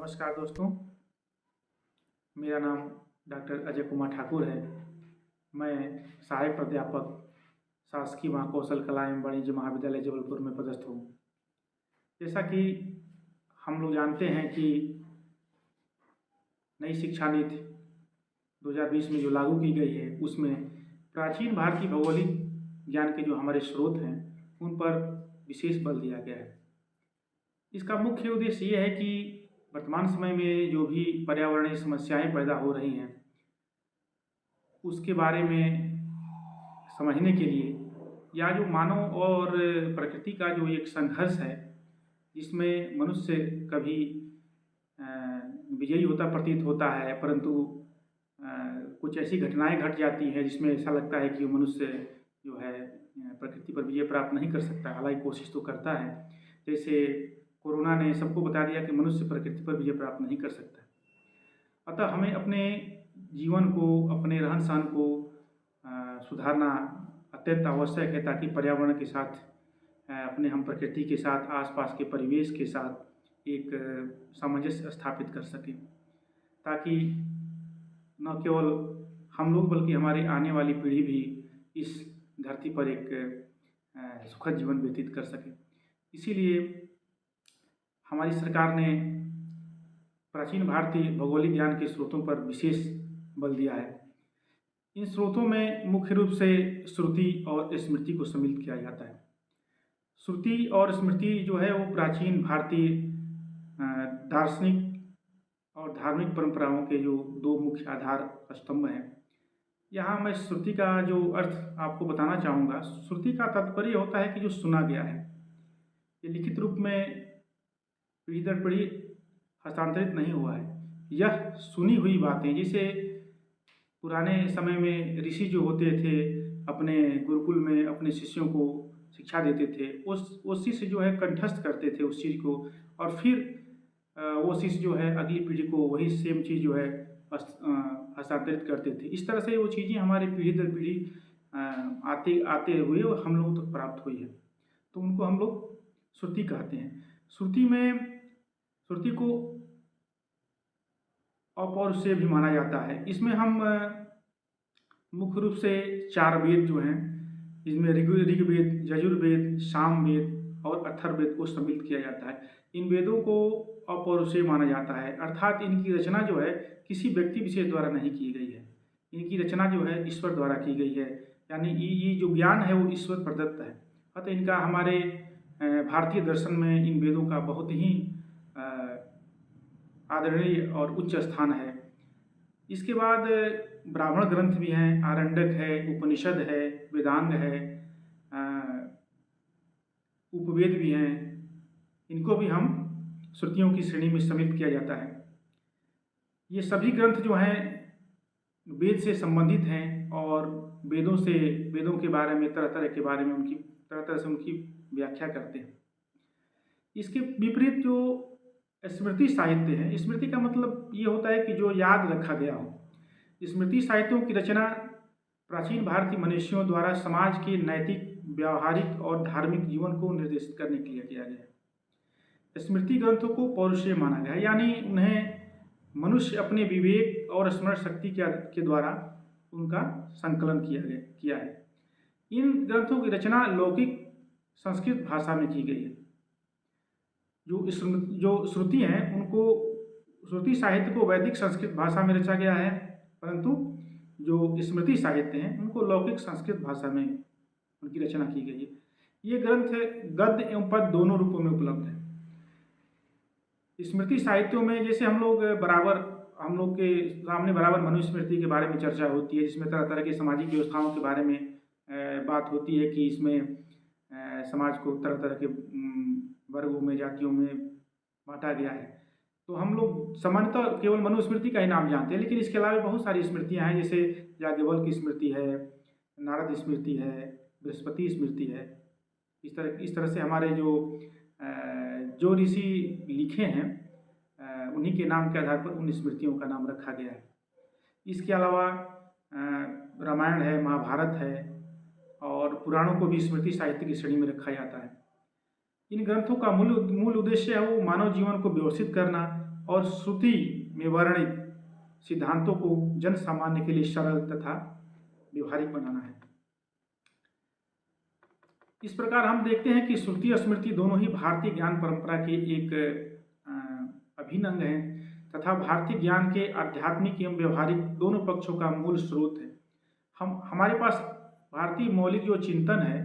नमस्कार दोस्तों, मेरा नाम डॉक्टर अजय कुमार ठाकुर है। मैं सहायक प्राध्यापक शासकीय महाकौशल कला एवं वाणिज्य महाविद्यालय जबलपुर में पदस्थ हूँ। जैसा कि हम लोग जानते हैं कि नई शिक्षा नीति 2020 में जो लागू की गई है, उसमें प्राचीन भारतीय भौगोलिक ज्ञान के जो हमारे स्रोत हैं, उन पर विशेष बल दिया गया है। इसका मुख्य उद्देश्य ये है कि वर्तमान समय में जो भी पर्यावरणीय समस्याएं पैदा हो रही हैं, उसके बारे में समझने के लिए, या जो मानव और प्रकृति का जो एक संघर्ष है, जिसमें मनुष्य कभी विजयी होता प्रतीत होता है, परंतु कुछ ऐसी घटनाएं घट जाती हैं जिसमें ऐसा लगता है कि मनुष्य जो है प्रकृति पर विजय प्राप्त नहीं कर सकता। हालांकि कोशिश तो करता है। जैसे कोरोना ने सबको बता दिया कि मनुष्य प्रकृति पर विजय प्राप्त नहीं कर सकता। अतः हमें अपने जीवन को, अपने रहन सहन को सुधारना अत्यंत आवश्यक है, ताकि पर्यावरण के साथ हम प्रकृति के साथ, आसपास के परिवेश के साथ एक सामंजस्य स्थापित कर सकें, ताकि न केवल हम लोग बल्कि हमारी आने वाली पीढ़ी भी इस धरती पर एक सुखद जीवन व्यतीत कर सके। इसीलिए हमारी सरकार ने प्राचीन भारतीय भौगोलिक ज्ञान के स्रोतों पर विशेष बल दिया है। इन स्रोतों में मुख्य रूप से श्रुति और स्मृति को सम्मिलित किया जाता है। श्रुति और स्मृति जो है वो प्राचीन भारतीय दार्शनिक और धार्मिक परंपराओं के जो दो मुख्य आधार स्तंभ हैं। यहाँ मैं श्रुति का जो अर्थ आपको बताना चाहूँगा। श्रुति का तात्पर्य होता है कि जो सुना गया है, ये लिखित रूप में पीढ़ी दर पीढ़ी हस्तांतरित नहीं हुआ है। यह सुनी हुई बातें, जैसे पुराने समय में ऋषि जो होते थे, अपने गुरुकुल में अपने शिष्यों को शिक्षा देते थे, उस शिष्य जो है कंठस्थ करते थे उस चीज़ को, और फिर वो शिष्य जो है अगली पीढ़ी को वही सेम चीज़ जो है हस्तांतरित करते थे। इस तरह से वो चीज़ें हमारी पीढ़ी दर पीढ़ी आते आते हुए और हम लोगों तक प्राप्त हुई है, तो उनको हम लोग श्रुति कहते हैं। श्रुति को अपौरुषेय भी माना जाता है। इसमें हम मुख्य रूप से 4 वेद जो हैं, इसमें ऋग्वेद, यजुर्वेद, सामवेद और अथर्ववेद को सम्मिलित किया जाता है। इन वेदों को अपौरुषेय माना जाता है, अर्थात इनकी रचना जो है किसी व्यक्ति विशेष द्वारा नहीं की गई है। इनकी रचना जो है ईश्वर द्वारा की गई है, यानी ये जो ज्ञान है वो ईश्वर प्रदत्त है। अतः इनका हमारे भारतीय दर्शन में इन वेदों का बहुत ही आदरणीय और उच्च स्थान है। इसके बाद ब्राह्मण ग्रंथ भी हैं, आरण्यक है, उपनिषद है, वेदांग है, उपवेद भी हैं। इनको भी हम श्रुतियों की श्रेणी में सम्मिलित किया जाता है। ये सभी ग्रंथ जो हैं वेद से संबंधित हैं और वेदों के बारे में तरह तरह से उनकी व्याख्या करते हैं। इसके विपरीत जो स्मृति साहित्य है, स्मृति का मतलब ये होता है कि जो याद रखा गया हो। स्मृति साहित्यों की रचना प्राचीन भारतीय मनुष्यों द्वारा समाज के नैतिक, व्यावहारिक और धार्मिक जीवन को निर्देशित करने के लिए किया गया। स्मृति ग्रंथों को पौरुषेय माना गया है, यानी उन्हें मनुष्य अपने विवेक और स्मरण शक्ति के द्वारा उनका संकलन किया है। इन ग्रंथों की रचना लौकिक संस्कृत भाषा में की गई है। जो श्रुति हैं, उनको श्रुति साहित्य को वैदिक संस्कृत भाषा में रचा गया है, परंतु जो स्मृति साहित्य हैं उनको लौकिक संस्कृत भाषा में उनकी रचना की गई है। ये ग्रंथ गद्य एवं पद्य दोनों रूपों में उपलब्ध है। स्मृति साहित्यों में जैसे हम लोग के सामने बराबर मनुस्मृति के बारे में चर्चा होती है, जिसमें तरह तरह की सामाजिक व्यवस्थाओं के बारे में बात होती है कि इसमें समाज को तरह तरह के वर्गों में, जातियों में बांटा गया है। तो हम लोग सामान्यतः केवल मनुस्मृति का ही नाम जानते हैं, लेकिन इसके अलावा बहुत सारी स्मृतियाँ हैं, जैसे याज्ञवल्क्य की स्मृति है, नारद स्मृति है, बृहस्पति स्मृति है। इस तरह से हमारे जो ऋषि लिखे हैं, उन्हीं के नाम के आधार पर उन स्मृतियों का नाम रखा गया है। इसके अलावा रामायण है, महाभारत है और पुराणों को भी स्मृति साहित्य की श्रेणी में रखा जाता है। इन ग्रंथों का मूल उद्देश्य है वो मानव जीवन को व्यवस्थित करना और श्रुति में वर्णित सिद्धांतों को जन सामान्य के लिए सरल तथा व्यवहारिक बनाना है। इस प्रकार हम देखते हैं कि श्रुति और स्मृति दोनों ही भारतीय ज्ञान परंपरा के एक अभिन्न अंग हैं तथा भारतीय ज्ञान के आध्यात्मिक एवं व्यवहारिक दोनों पक्षों का मूल स्रोत है। हमारे पास भारतीय मौलिक जो चिंतन है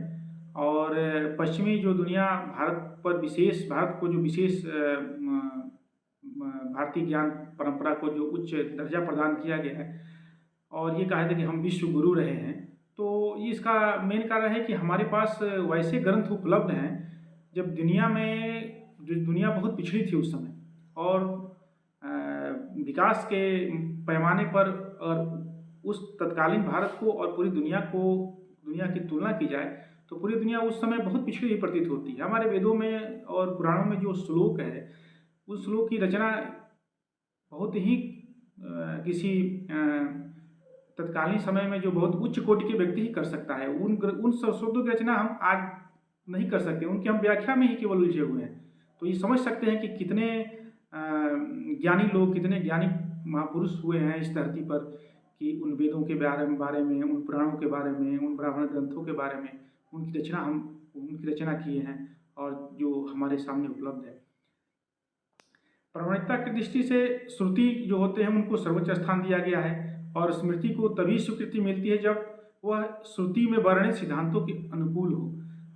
और पश्चिमी जो दुनिया भारत को जो विशेष भारतीय ज्ञान परंपरा को जो उच्च दर्जा प्रदान किया गया है और ये कहा था कि हम विश्व गुरु रहे हैं, तो इसका मेन कारण है कि हमारे पास वैसे ग्रंथ उपलब्ध हैं जब दुनिया बहुत पिछड़ी थी उस समय और विकास के पैमाने पर और उस तत्कालीन भारत को और पूरी दुनिया की तुलना की जाए तो पूरी दुनिया उस समय बहुत पिछड़ी हुई प्रतीत होती है। हमारे वेदों में और पुराणों में जो श्लोक है उस श्लोक की रचना बहुत ही किसी तत्कालीन समय में जो बहुत उच्च कोटि के व्यक्ति ही कर सकता है। उन शब्दों की रचना हम आज नहीं कर सकते, उनकी हम व्याख्या में ही केवल उलझे हुए हैं। तो ये समझ सकते हैं कि कितने ज्ञानी लोग, कितने ज्ञानी महापुरुष हुए हैं इस धरती पर कि उन वेदों के बारे में, उन पुराणों के बारे में, उन ब्राह्मण ग्रंथों के बारे में उनकी रचना किए हैं और जो हमारे सामने उपलब्ध है। प्रामाणिकता की दृष्टि से श्रुति जो होते हैं उनको सर्वोच्च स्थान दिया गया है और स्मृति को तभी स्वीकृति मिलती है जब वह श्रुति में वर्णित सिद्धांतों के अनुकूल हो।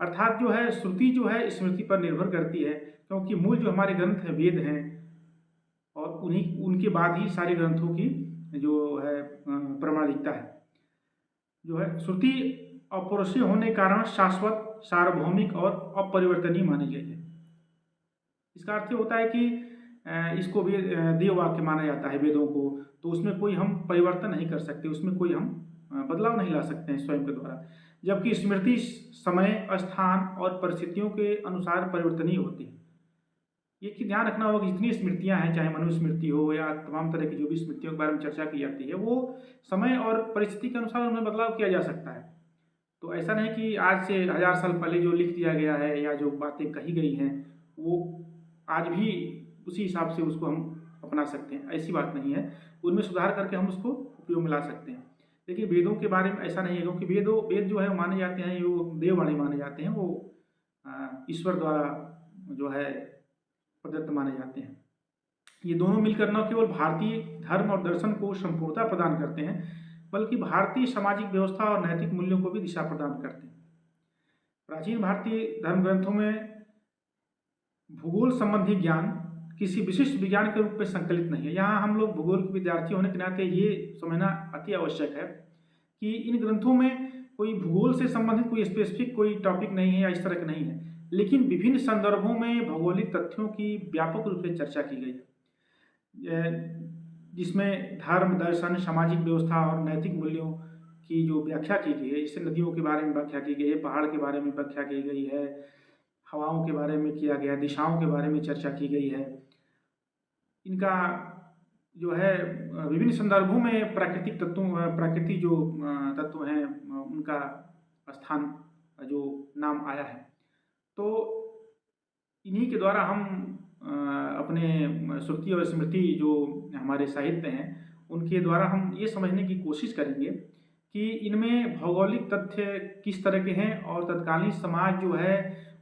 अर्थात जो है श्रुति जो है स्मृति पर निर्भर करती है क्योंकि मूल जो हमारे ग्रंथ हैं वेद हैं और उनके बाद ही सारे ग्रंथों की जो है प्रामाणिकता है। जो है श्रुति अपौरुषीय होने के कारण शाश्वत, सार्वभौमिक और अपरिवर्तनीय मानी गई है। इसका अर्थ होता है कि इसको भी देव वाक्य माना जाता है वेदों को, तो उसमें कोई हम परिवर्तन नहीं कर सकते, उसमें कोई हम बदलाव नहीं ला सकते हैं स्वयं के द्वारा। जबकि स्मृति समय, स्थान और परिस्थितियों के अनुसार परिवर्तनीय होती है। ये कि ध्यान रखना होगा कि जितनी स्मृतियां हैं, चाहे मनुस्मृति हो या तमाम तरह की जो भी स्मृतियों के बारे में चर्चा की जाती है, वो समय और परिस्थिति के अनुसार उनमें बदलाव किया जा सकता है। तो ऐसा नहीं कि आज से 1000 साल पहले जो लिख दिया गया है या जो बातें कही गई हैं वो आज भी उसी हिसाब से उसको हम अपना सकते हैं, ऐसी बात नहीं है। उनमें सुधार करके हम उसको उपयोग में ला सकते हैं। लेकिन वेदों के बारे में ऐसा नहीं है क्योंकि वेद जो है माने जाते हैं, वो देववाणी माने जाते हैं, वो ईश्वर द्वारा जो है प्रदत्त माने जाते हैं। ये दोनों मिलकर न केवल भारतीय धर्म और दर्शन को संपूर्णता प्रदान करते हैं बल्कि भारतीय सामाजिक व्यवस्था और नैतिक मूल्यों को भी दिशा प्रदान करते हैं। प्राचीन भारतीय धर्म ग्रंथों में भूगोल संबंधी ज्ञान किसी विशिष्ट विज्ञान के रूप में संकलित नहीं है। यहाँ हम लोग भूगोल के विद्यार्थी होने के नाते ये समझना अति आवश्यक है कि इन ग्रंथों में कोई भूगोल से संबंधित कोई स्पेसिफिक कोई टॉपिक नहीं है या इस तरह का नहीं है, लेकिन विभिन्न संदर्भों में भौगोलिक तथ्यों की व्यापक रूप से चर्चा की गई है, जिसमें धर्म, दर्शन, सामाजिक व्यवस्था और नैतिक मूल्यों की जो व्याख्या की गई है। जैसे नदियों के बारे में व्याख्या की गई है, पहाड़ के बारे में व्याख्या की गई है, हवाओं के बारे में किया गया, दिशाओं के बारे में चर्चा की गई है। इनका जो है विभिन्न संदर्भों में प्राकृतिक जो तत्व हैं उनका स्थान जो नाम आया है। तो इन्हीं के द्वारा हम अपने श्रुति और स्मृति जो हमारे साहित्य हैं उनके द्वारा हम ये समझने की कोशिश करेंगे कि इनमें भौगोलिक तथ्य किस तरह के हैं और तत्कालीन समाज जो है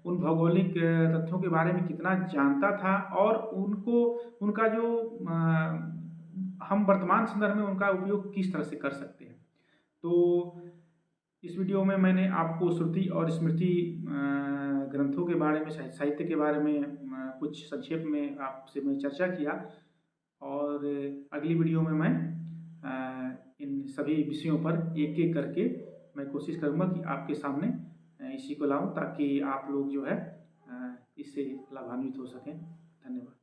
उन भौगोलिक तथ्यों के बारे में कितना जानता था और उनका जो हम वर्तमान संदर्भ में उनका उपयोग किस तरह से कर सकते हैं। तो इस वीडियो में मैंने आपको श्रुति और स्मृति ग्रंथों के बारे में, साहित्य के बारे में कुछ संक्षेप में आपसे मैं चर्चा किया और अगली वीडियो में मैं इन सभी विषयों पर एक एक करके मैं कोशिश करूँगा कि आपके सामने इसी को लाऊं ताकि आप लोग जो है इससे लाभान्वित हो सकें। धन्यवाद।